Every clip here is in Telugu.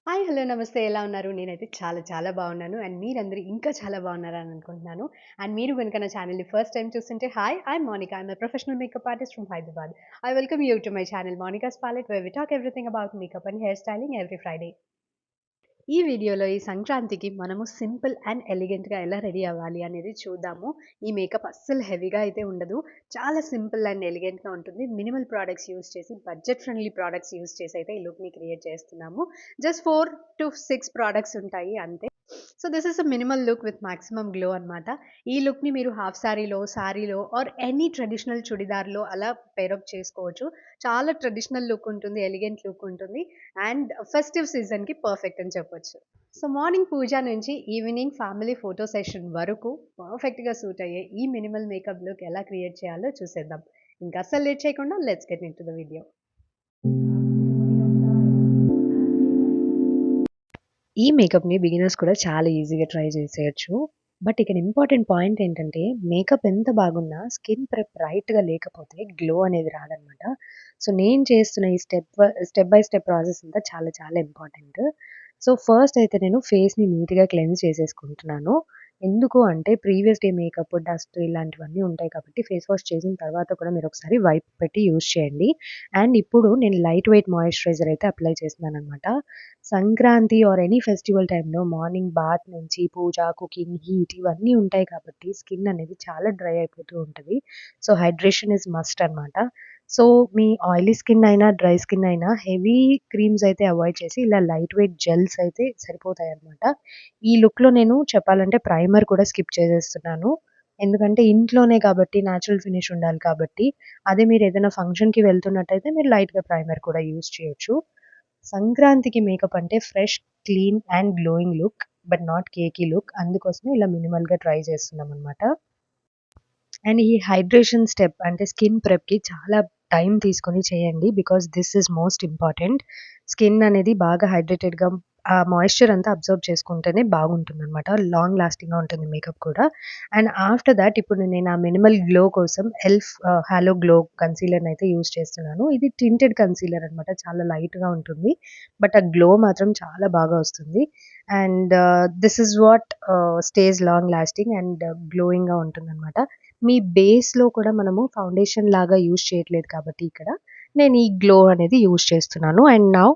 హాయ్! హలో! నమస్తే. ఎలా ఉన్నారు? నేనైతే చాలా చాలా బాగున్నాను. అండ్ మీరందరూ ఇంకా చాలా బాగున్నారని అనుకుంటున్నాను. అండ్ మీరు గనుక నా ఛానెల్‌ని ఫస్ట్ టైమ్ చూస్తుంటే hi! I'm Monica. I'm a professional makeup artist from Hyderabad. I welcome you to my channel Monica's palette where we talk everything about makeup and hair styling every Friday. ఈ వీడియోలో ఈ సంక్రాంతికి మనము సింపుల్ అండ్ ఎలిగెంట్‌గా ఎలా రెడీ అవ్వాలి అనేది చూద్దాము. ఈ మేకప్ అస్సలు హెవీగా అయితే ఉండదు. చాలా సింపుల్ అండ్ ఎలిగెంట్‌గా ఉంటుంది. మినిమల్ ప్రొడక్ట్స్ యూజ్ చేసి బడ్జెట్ ఫ్రెండ్లీ ప్రొడక్ట్స్ యూజ్ చేసి అయితే ఈ లుక్‌ని క్రియేట్ చేస్తున్నాము. జస్ట్ 4-6 ప్రొడక్ట్స్ ఉంటాయి అంతే. So this is a minimal look with maximum glow అనమాట. ఈ లుక్‌ని మీరు హాఫ్ సారీలో ఆర్ ఎనీ ట్రెడిషనల్ చుడిదార్‌లో అలా పెయిరప్ చేసుకోవచ్చు. చాలా ట్రెడిషనల్ లుక్ ఉంటుంది. ఎలిగెంట్ లుక్ ఉంటుంది. అండ్ ఫెస్టివ్ సీజన్‌కి పర్ఫెక్ట్ అని చెప్పొచ్చు. సో మార్నింగ్ పూజ నుంచి ఈవినింగ్ ఫ్యామిలీ ఫోటో సెషన్ వరకు పర్ఫెక్ట్‌గా సూట్ అయ్యే ఈ మినిమల్ మేకప్ లుక్ ఎలా క్రియేట్ చేయాలో చూసేద్దాం. ఇంకా అస్సలు లేట్ చేయకుండా let's get into the video. ఈ మేకప్‌ని బిగినర్స్ కూడా చాలా ఈజీగా ట్రై చేసేయొచ్చు. బట్ ఇక్కడ ఇంపార్టెంట్ పాయింట్ ఏంటంటే, మేకప్ ఎంత బాగున్నా స్కిన్ ప్రెప్ రైట్‌గా లేకపోతే గ్లో అనేది రాదనమాట. సో, నేను చేస్తున్న ఈ స్టెప్ బై స్టెప్ ప్రాసెస్ అంతా చాలా చాలా ఇంపార్టెంట్. సో, ఫస్ట్ అయితే నేను ఫేస్‌ని నీట్‌గా క్లెన్స్ చేసేసుకుంటున్నాను. ఎందుకు అంటే ప్రీవియస్ డే మేకప్, డస్ట్ ఇలాంటివన్నీ ఉంటాయి కాబట్టి ఫేస్ వాష్ చేసిన తర్వాత కూడా మీరొకసారి వైప్ పెట్టి యూజ్ చేయండి. అండ్ ఇప్పుడు నేను లైట్ వెయిట్ మాయిశ్చరైజర్ అయితే అప్లై చేస్తున్నాననమాట. సంక్రాంతి ఆర్ ఎనీ ఫెస్టివల్ టైమ్‌లో మార్నింగ్ బాత్ నుంచి పూజ, కుకింగ్, హీట్ ఇవన్నీ ఉంటాయి కాబట్టి స్కిన్ అనేది చాలా డ్రై అయిపోతూ ఉంటది. సో, హైడ్రేషన్ ఈజ్ మస్ట్ అనమాట. సో, మీ ఆయిలీ స్కిన్ అయినా, డ్రై స్కిన్ అయినా హెవీ క్రీమ్స్ అయితే అవాయిడ్ చేసి ఇలా లైట్ వెయిట్ జెల్స్ అయితే సరిపోతాయన్నమాట. ఈ లుక్‌లో నేను చెప్పాలంటే ప్రైమర్ కూడా స్కిప్ చేసేస్తున్నాను. ఎందుకంటే ఇంట్లోనే కాబట్టి నేచురల్ ఫినిష్ ఉండాలి కాబట్టి. అదే మీరేదైనా ఫంక్షన్‌కి వెళ్తున్నట్టయితే మీరు లైట్‌గా ప్రైమర్ కూడా యూజ్ చేయొచ్చు. సంక్రాంతికి మేకప్ అంటే fresh, clean and glowing look. But not Keki look. అందుకోసమే ఇలా మినిమల్‌గా ట్రై చేస్తున్నామనమాట. అండ్ ఈ హైడ్రేషన్ స్టెప్ అంటే స్కిన్ ప్రెప్‌కి చాలా టైం తీసుకొని చేయండి. Because this is most important. Skin అనేది బాగా హైడ్రేటెడ్‌గా ఆ మాయిశ్చర్ అంతా అబ్జర్వ్ చేసుకుంటేనే బాగుంటుందనమాట. లాంగ్ లాస్టింగ్‌గా ఉంటుంది మేకప్ కూడా. అండ్ ఆఫ్టర్ థట్ ఇప్పుడు నేను ఆ మినిమల్ గ్లో కోసం హాలో గ్లో కన్సీలర్‌ని అయితే యూజ్ చేస్తున్నాను. ఇది టింటెడ్ కన్సీలర్ అనమాట. చాలా లైట్‌గా ఉంటుంది. బట్ ఆ గ్లో మాత్రం చాలా బాగా వస్తుంది. And this is what stays long lasting and గ్లోయింగ్‌గా ఉంటుందనమాట. మీ బేస్‌లో కూడా మనము ఫౌండేషన్ లాగా యూజ్ చేయట్లేదు కాబట్టి ఇక్కడ, నేను ఈ గ్లో అనేది యూజ్ చేస్తున్నాను. And now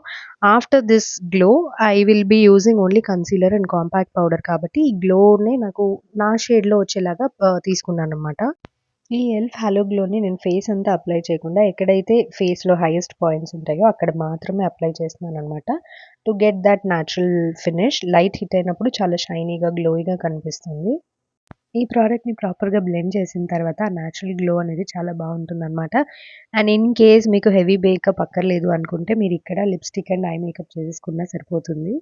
after this glow I will be using only concealer and compact powder కాబట్టి ఈ గ్లోనే నాకు నా షేడ్‌లో వచ్చేలాగా తీసుకున్నాననమాట. ఈ హాలో గ్లోని నేను ఫేస్ అంతా అప్లై చేయకుండా ఎక్కడైతే ఫేస్‌లో హైయెస్ట్ పాయింట్స్ ఉంటాయో అక్కడ మాత్రమే అప్లై చేస్తున్నాననమాట. To get that natural finish. Light hit అయినప్పుడు చాలా షైనీగా, గ్లోయిగా కనిపిస్తుంది. ఈ ప్రోడక్ట్‌ని ప్రాపర్‌గా బ్లెండ్ చేసిన తర్వాత ఆ న్యాచురల్ గ్లో అనేది చాలా బావుంటుందనమాట. అండ్ ఇన్ కేస్ మీకు హెవీ మేకప్ అక్కర్లేదు అనుకుంటే మీరిక్కడ లిప్‌స్టిక్ అండ్ ఐ మేకప్ చేసేసుకున్నా సరిపోతుంది.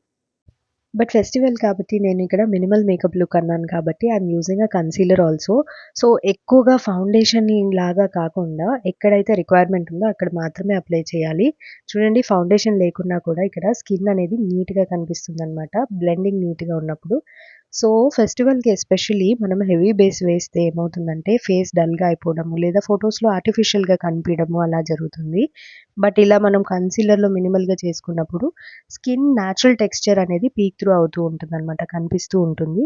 బట్ ఫెస్టివల్ కాబట్టి నేనిక్కడ మినిమల్ మేకప్ లుక్ అన్నాను కాబట్టి I'm using a concealer also. So, ఎక్కువగా ఫౌండేషన్ లాగా కాకుండా ఎక్కడైతే రిక్వైర్మెంట్ ఉందో అక్కడ మాత్రమే అప్లై చేయాలి. చూడండి ఫౌండేషన్ లేకున్నా కూడా ఇక్కడ స్కిన్ అనేది నీట్‌గా కనిపిస్తుందనమాట. బ్లెండింగ్ నీట్‌గా ఉన్నప్పుడు. సో, ఫెస్టివల్‌కి ఎస్పెషల్లీ మనం హెవీ బేస్ వేస్తే ఏమవుతుందంటే ఫేస్ డల్‌గా అయిపోవడము, లేదా ఫోటోస్‌లో ఆర్టిఫిషియల్‌గా కనిపియడము అలా జరుగుతుంది. బట్ ఇలా మనం కన్సీలర్‌లో మినిమల్‌గా చేసుకున్నప్పుడు స్కిన్ న్యాచురల్ టెక్స్చర్ అనేది పీక్ త్రూ అవుతూ ఉంటుందనమాట. కనిపిస్తూ ఉంటుంది.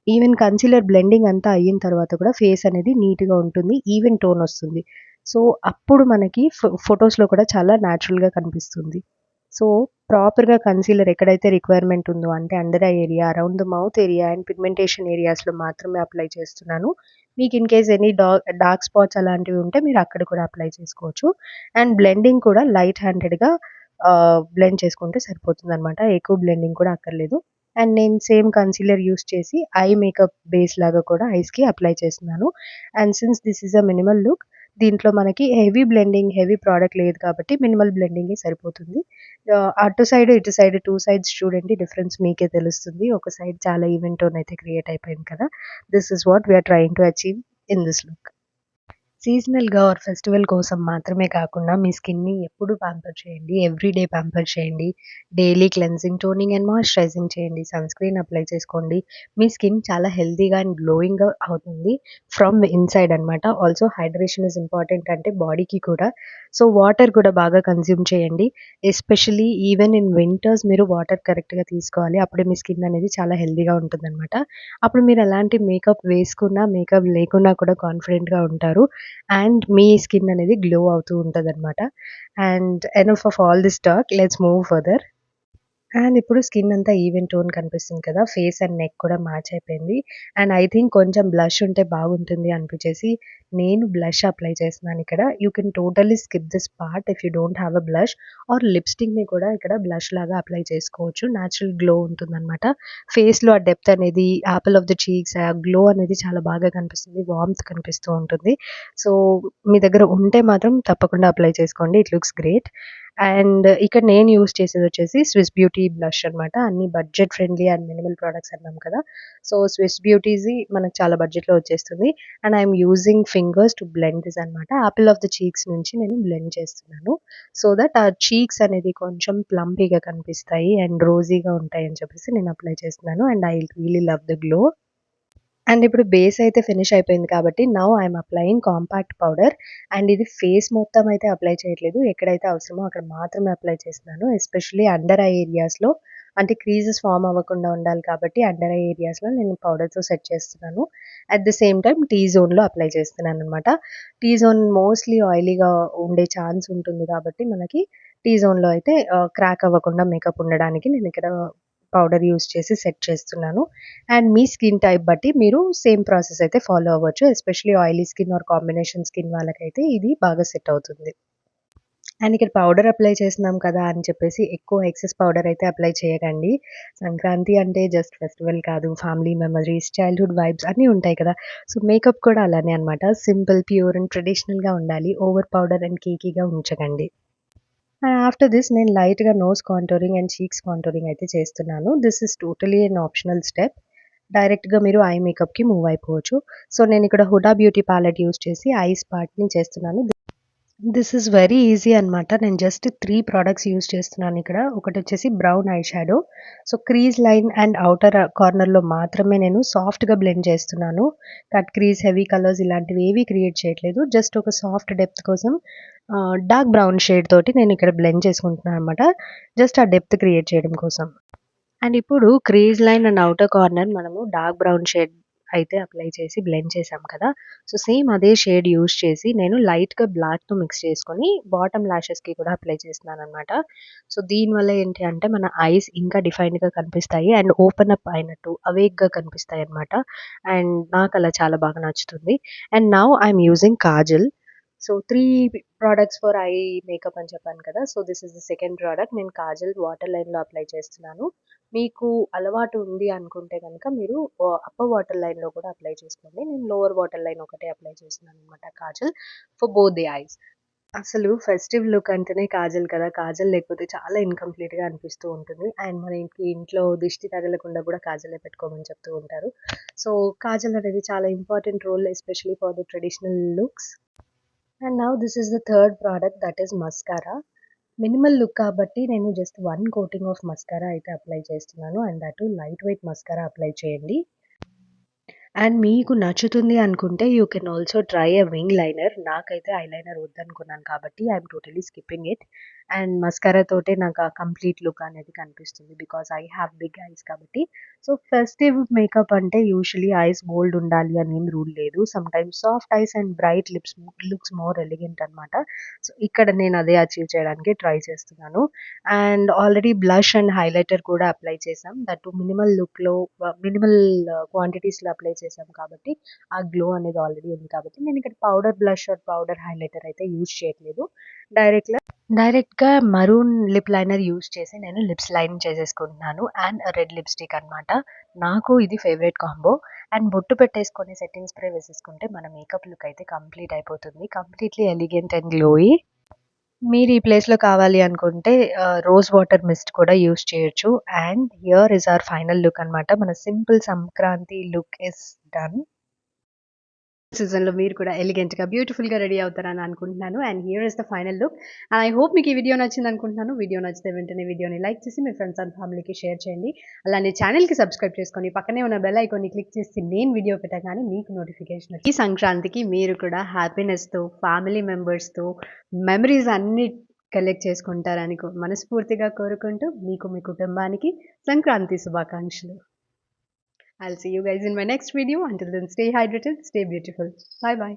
ఈవెన్ కన్సీలర్ బ్లెండింగ్ అంతా అయిన తర్వాత కూడా ఫేస్ అనేది నీట్‌గా ఉంటుంది. ఈవెన్ టోన్ వస్తుంది. సో, అప్పుడు మనకి ఫోటోస్‌లో కూడా చాలా న్యాచురల్‌గా కనిపిస్తుంది. సో, ప్రాపర్‌గా కన్సీలర్ ఎక్కడైతే రిక్వైర్మెంట్ ఉందో అంటే under eye area, around the mouth area and pigmentation ఏరియాస్‌లో మాత్రమే అప్లై చేస్తున్నాను. మీకు in case any dark spots అలాంటివి ఉంటే మీరు అక్కడ కూడా అప్లై చేసుకోవచ్చు. అండ్ బ్లెండింగ్ కూడా లైట్ హ్యాండెడ్‌గా బ్లెండ్ చేసుకుంటే సరిపోతుందనమాట. ఎక్కువ బ్లెండింగ్ కూడా అక్కర్లేదు. అండ్ నేను సేమ్ కన్సీలర్ యూజ్ చేసి ఐ మేకప్ బేస్ లాగా కూడా ఐస్‌కి అప్లై చేస్తున్నాను. And since this is a minimal look దీంట్లో మనకి హెవీ బ్లెండింగ్, హెవీ ప్రొడక్ట్ లేదు కాబట్టి మినిమల్ బ్లెండింగే సరిపోతుంది. అటు సైడ్, ఇటు సైడ్ 2 సైడ్స్ చూడండి డిఫరెన్స్ మీకే తెలుస్తుంది. ఒక సైడ్ చాలా ఈవెన్ టోన్ అయితే క్రియేట్ అయిపోయింది కదా! This is what we are trying to achieve in this look. సీజనల్‌గా ఆర్ ఫెస్టివల్ కోసం మాత్రమే కాకుండా మీ స్కిన్‌ని ఎప్పుడు ప్యాంపర్ చేయండి. ఎవ్రీడే ప్యాంపర్ చేయండి. Daily cleansing, toning and moisturising చేయండి. సన్ స్క్రీన్ అప్లై చేసుకోండి. మీ స్కిన్ చాలా హెల్తీగా అండ్ గ్లోయింగ్‌గా అవుతుంది. ఫ్రమ్ ఇన్‌సైడ్ అనమాట. ఆల్సో హైడ్రేషన్ ఈస్ ఇంపార్టెంట్ అంటే బాడీకి కూడా. సో, వాటర్ కూడా బాగా కన్జ్యూమ్ చేయండి. ఎస్పెషల్లీ ఈవెన్ ఇన్ వింటర్స్ మీరు వాటర్ కరెక్ట్‌గా తీసుకోవాలి. అప్పుడే మీ స్కిన్ అనేది చాలా హెల్తీగా ఉంటుందనమాట. అప్పుడు మీరు ఎలాంటి మేకప్ వేసుకున్నా, మేకప్ లేకున్నా కూడా కాన్ఫిడెంట్‌గా ఉంటారు. అండ్ మీ స్కిన్ అనేది గ్లో అవుతూ ఉంటదనమాట. And enough of all this talk, let's move further. And ఇప్పుడు స్కిన్ అంతా ఈవెన్ టోన్ కనిపిస్తుంది కదా! ఫేస్ అండ్ నెక్ కూడా మ్యాచ్ అయిపోయింది. అండ్ ఐ థింక్ కొంచెం బ్లష్ ఉంటే బాగుంటుంది అనిపించేసి నేను బ్లష్ అప్లై చేస్తున్నానిక్కడ. You can totally skip this part if you don't have a blush or లిప్‌స్టిక్‌ని కూడా ఇక్కడ బ్లష్ లాగా అప్లై చేసుకోవచ్చు. నేచురల్ గ్లో ఉంటుందనమాట. ఫేస్‌లో ఆ డెప్త్ అనేది, యాపిల్ ఆఫ్ ది చీక్స్ ఆ గ్లో అనేది చాలా బాగా కనిపిస్తుంది. వార్మ్త్ కనిపిస్తూ ఉంటుంది. సో, మీ దగ్గర ఉంటే మాత్రం తప్పకుండా అప్లై చేసుకోండి. It looks great. అండ్ ఇక్కడ నేను యూజ్ చేసేదొచ్చేసి స్విస్ బ్యూటీ బ్లష్ అనమాట. అన్నీ budget friendly and minimal products అన్నాం కదా! సో, స్విస్ బ్యూటీది మనకు చాలా బడ్జెట్‌లో వచ్చేస్తుంది. And I'm using fingers to blend this అనమాట. యాపిల్ ఆఫ్ ది చీక్స్ నుంచి నేను బ్లెండ్ చేస్తున్నాను. సో దట్ ఆ చీక్స్ అనేది కొంచెం ప్లంపీగా కనిపిస్తాయి అండ్ రోజీగా ఉంటాయని చెప్పేసి నేను అప్లై చేస్తున్నాను. And I really love the glow. And ఇప్పుడు బేస్ అయితే ఫినిష్ అయిపోయింది కాబట్టి now I'm applying compact powder. And ఇది ఫేస్ మొత్తం అయితే అప్లై చేయట్లేదు. ఎక్కడైతే అవసరమో అక్కడ మాత్రమే అప్లై చేస్తున్నాను. ఎస్పెషల్లీ అండర్ ఐ ఏరియాస్‌లో అంటే క్రీజెస్ ఫార్మ్ అవ్వకుండా ఉండాలి కాబట్టి అండర్ ఐ ఏరియాస్‌లో నేను పౌడర్‌తో సెట్ చేస్తున్నాను. At the same time T జోన్‌లో అప్లై చేస్తున్నాననమాట. టీ జోన్ మోస్ట్‌లీ ఆయిలీగా ఉండే ఛాన్స్ ఉంటుంది కాబట్టి మనకి టీ జోన్‌లో అయితే క్రాక్ అవ్వకుండా మేకప్ ఉండడానికి నేనిక్కడ పౌడర్ యూజ్ చేసి సెట్ చేస్తున్నాను. అండ్ మీ స్కిన్ టైప్ బట్టి మీరు సేమ్ ప్రాసెస్ అయితే ఫాలో అవ్వచ్చు. Especially oily skin or combination skin వాళ్ళకైతే ఇది బాగా సెట్ అవుతుంది. అండ్ ఇక్కడ పౌడర్ అప్లై చేస్తున్నాం కదా అని చెప్పేసి ఎక్కువ ఎక్సెస్ పౌడర్ అయితే అప్లై చేయకండి. సంక్రాంతి అంటే జస్ట్ ఫెస్టివల్ కాదు. ఫ్యామిలీ మెమరీస్, చైల్డ్‌హుడ్ వైబ్స్ అన్నీ ఉంటాయి కదా! సో, మేకప్ కూడా అలానే అనమాట. సింపుల్, ప్యూర్ అండ్ ట్రెడిషనల్‌గా ఉండాలి. ఓవర్ పౌడర్ అండ్ కేకీగా ఉంచకండి. ఆఫ్టర్ దిస్ నేను లైట్‌గా nose contouring and cheeks contouring అయితే చేస్తున్నాను. This is totally an optional step. డైరెక్ట్‌గా మీరు ఐ మేకప్‌కి మూవ్ అయిపోవచ్చు. సో, నేనిక్కడ హుడా బ్యూటీ పాలెట్ యూజ్ చేసి ఐస్ పార్ట్‌ని చేస్తున్నాను. దిస్ ఈస్ వెరీ ఈజీ అనమాట. నేను జస్ట్ 3 ప్రొడక్ట్స్ యూజ్ చేస్తున్నానిక్కడ. ఒకటొచ్చేసి brown eye shadow. So, crease line and outer కార్నర్‌లో మాత్రమే నేను సాఫ్ట్‌గా బ్లెండ్ చేస్తున్నాను. కట్ క్రీజ్, హెవీ కలర్స్ ఇలాంటివి ఏవి క్రియేట్ చేయట్లేదు. జస్ట్ ఒక సాఫ్ట్ డెప్త్ కోసం డార్క్ బ్రౌన్ షేడ్ తోటి నేనిక్కడ బ్లెండ్ చేసుకుంటున్నాననమాట. జస్ట్ ఆ డెప్త్ క్రియేట్ చేయడం కోసం. అండ్ ఇప్పుడు crease line and outer corner మనము డార్క్ బ్రౌన్ షేడ్ అయితే అప్లై చేసి బ్లెండ్ చేసాం కదా! సో, సేమ్ అదే షేడ్ యూజ్ చేసి నేను లైట్‌గా బ్లాక్‌తో మిక్స్ చేసుకొని బాటమ్ లాషెస్‌కి కూడా అప్లై చేస్తున్నాననమాట. సో, దీనివల్ల ఏంటి అంటే మన ఐస్ ఇంకా డిఫైన్డ్‌గా కనిపిస్తాయి అండ్ ఓపెన్ అప్ అయినట్టు అవేక్‌గా కనిపిస్తాయన్నమాట. అండ్ నాకలా చాలా బాగా నచ్చుతుంది. And now I'm using Kajal. So, 3 products for eye makeup అని చెప్పాను కదా! So, this is the second product. నేను కాజల్ వాటర్ లైన్‌లో అప్లై చేస్తున్నాను. మీకు అలవాటు ఉంది అనుకుంటే గనక మీరు అప్పర్ వాటర్ లైన్‌లో కూడా అప్లై చేసుకోండి. నేను లోవర్ వాటర్ లైన్ ఒకటే అప్లై చేస్తున్నాననమాట kajal for both the eyes. అసలు ఫెస్టివ్ లుక్ అంటేనే కాజల్ కదా! కాజల్ లేకపోతే చాలా ఇన్‌కంప్లీట్‌గా అనిపిస్తూ ఉంటుంది. అండ్ మన ఇంట్లో దిష్టి తగలకుండా కూడా కాజలే పెట్టుకోమని చెప్తూ ఉంటారు. సో, కాజల్ అనేది చాలా important role especially for the traditional looks. And now this is the third product that is mascara. Minimal look కాబట్టి నేను జస్ట్ 1 కోటింగ్ ఆఫ్ మస్కారా అయితే అప్లై చేస్తున్నాను. And that too lightweight mascara apply చేయండి. అండ్ మీకు నచ్చుతుంది అనుకుంటే you can also try a wing liner. నాకైతే ఐలైనర్ వద్దనుకున్నాను కాబట్టి I'm totally skipping it. And mascara తోటే నాకు ఆ కంప్లీట్ లుక్ అనేది కనిపిస్తుంది. Because I have big eyes కాబట్టి. సో, ఫెస్టివ్ మేకప్ అంటే యూజువల్లీ ఐస్ బోల్డ్ ఉండాలి అని ఏం రూల్ లేదు. Sometimes soft eyes and bright lips looks more elegant అనమాట. సో, ఇక్కడ నేను అదే అచీవ్ చేయడానికి ట్రై చేస్తున్నాను. And already blush and highlighter కూడా అప్లై చేసాం. దట్ టూ మినిమల్ లుక్‌లో మినిమల్ క్వాంటిటీస్‌లో అప్లై చేసాం కాబట్టి, ఆ గ్లో అనేది ఆల్రెడీ ఉంది కాబట్టి, నేనిక్కడ powder blush or powder highlighter అయితే యూజ్ చేయట్లేదు. డైరెక్ట్‌గా మరూన్ లిప్ లైనర్ యూజ్ చేసి నేను లిప్స్ లైన్ చేసేసుకుంటున్నాను. అండ్ రెడ్ లిప్‌స్టిక్ అనమాట. నాకు ఇది ఫేవరెట్ కాంబో. అండ్ బొట్టు పెట్టేసుకొని సెట్టింగ్ స్ప్రే వేసేసుకుంటే మన మేకప్ లుక్ అయితే కంప్లీట్ అయిపోతుంది. Completely elegant and glowy. మీరు ఈ ప్లేస్‌లో కావాలి అనుకుంటే రోజ్ వాటర్ మిస్ట్ కూడా యూజ్ చేయొచ్చు. And here is our final look అనమాట. మన simple Sankranti look is done. సీజన్‌లో మీరు కూడా ఎలిగెంట్‌గా, బ్యూటిఫుల్‌గా రెడీ అవుతారని అనుకుంటున్నాను. And here is the final look. And I hope మీకు ఈ వీడియో నచ్చిందనుకుంటున్నాను. వీడియో నచ్చితే వెంటనే వీడియోని లైక్ చేసి మీ ఫ్రెండ్స్ అండ్ ఫ్యామిలీకి షేర్ చేయండి. అలానే ఛానెల్‌కి సబ్స్క్రైబ్ చేసుకొని పక్కనే ఉన్న బెల్ ఐకాన్‌ని క్లిక్ చేసి నేను వీడియో పెట్టగానే మీకు నోటిఫికేషన్ ఈ సంక్రాంతికి మీరు కూడా హ్యాపీనెస్‌తో, ఫ్యామిలీ మెంబర్స్‌తో మెమరీస్ అన్నీ కలెక్ట్ చేసుకుంటారని మనస్ఫూర్తిగా కోరుకుంటూ మీకు మీ కుటుంబానికి సంక్రాంతి శుభాకాంక్షలు. I'll see you guys in my next video. Until then, stay hydrated, stay beautiful. Bye bye.